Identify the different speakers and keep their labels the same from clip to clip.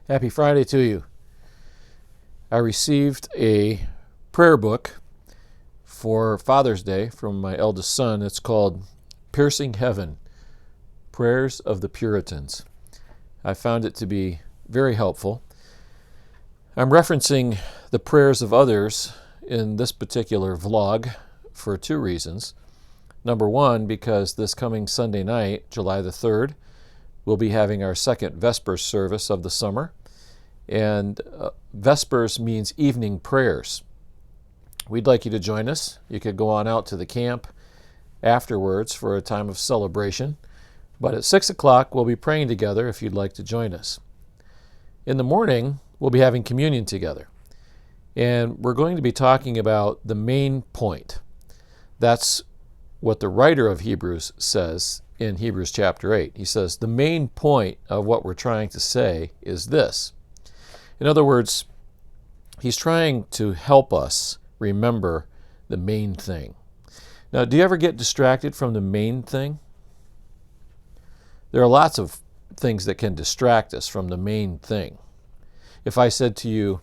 Speaker 1: Happy Friday to you. I received a prayer book for Father's Day from my eldest son. It's called Piercing Heaven, Prayers of the Puritans. I found it to be very helpful. I'm referencing the prayers of others in this particular vlog for two reasons. Number one, because this coming Sunday night, July the 3rd, we'll be having our second Vespers service of the summer. And Vespers means evening prayers. We'd like you to join us. You could go on out to the camp afterwards for a time of celebration. But at 6 o'clock, we'll be praying together if you'd like to join us. In the morning, we'll be having communion together. And we're going to be talking about the main point. That's what the writer of Hebrews says in Hebrews chapter 8. He says, the main point of what we're trying to say is this. In other words, he's trying to help us remember the main thing. Now, do you ever get distracted from the main thing? There are lots of things that can distract us from the main thing. If I said to you,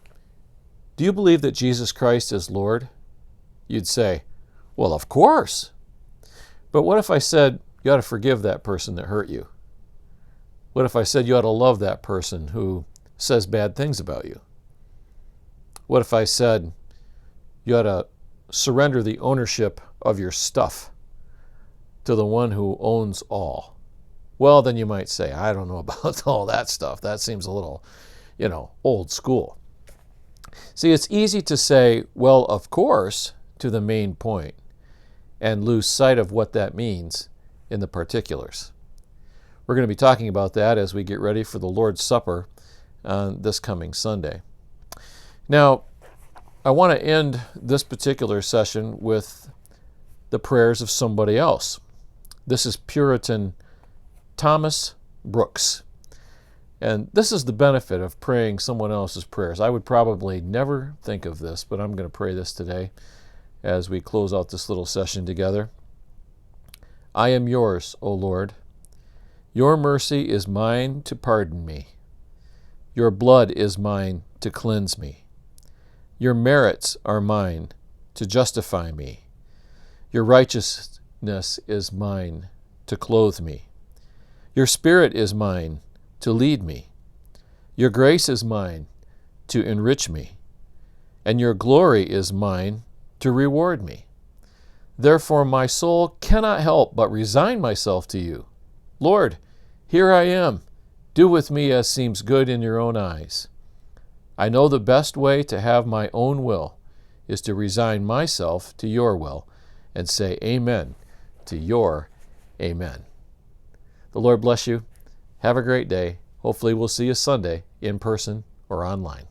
Speaker 1: do you believe that Jesus Christ is Lord? You'd say, well, of course. But what if I said, you ought to forgive that person that hurt you? What if I said you ought to love that person who says bad things about you? What if I said you ought to surrender the ownership of your stuff to the one who owns all? Well, then you might say, I don't know about all that stuff. That seems a little, old school. See, it's easy to say, well, of course, to the main point, and lose sight of what that means in the particulars. We're going to be talking about that as we get ready for the Lord's Supper this coming Sunday. Now, I want to end this particular session with the prayers of somebody else. This is Puritan Thomas Brooks. And this is the benefit of praying someone else's prayers. I would probably never think of this, but I'm going to pray this today as we close out this little session together. I am yours, O Lord. Your mercy is mine to pardon me. Your blood is mine to cleanse me. Your merits are mine to justify me. Your righteousness is mine to clothe me. Your spirit is mine to lead me. Your grace is mine to enrich me. And your glory is mine to reward me. Therefore my soul cannot help but resign myself to you. Lord, here I am. Do with me as seems good in your own eyes. I know the best way to have my own will is to resign myself to your will and say amen to your amen. The Lord bless you. Have a great day. Hopefully we'll see you Sunday in person or online.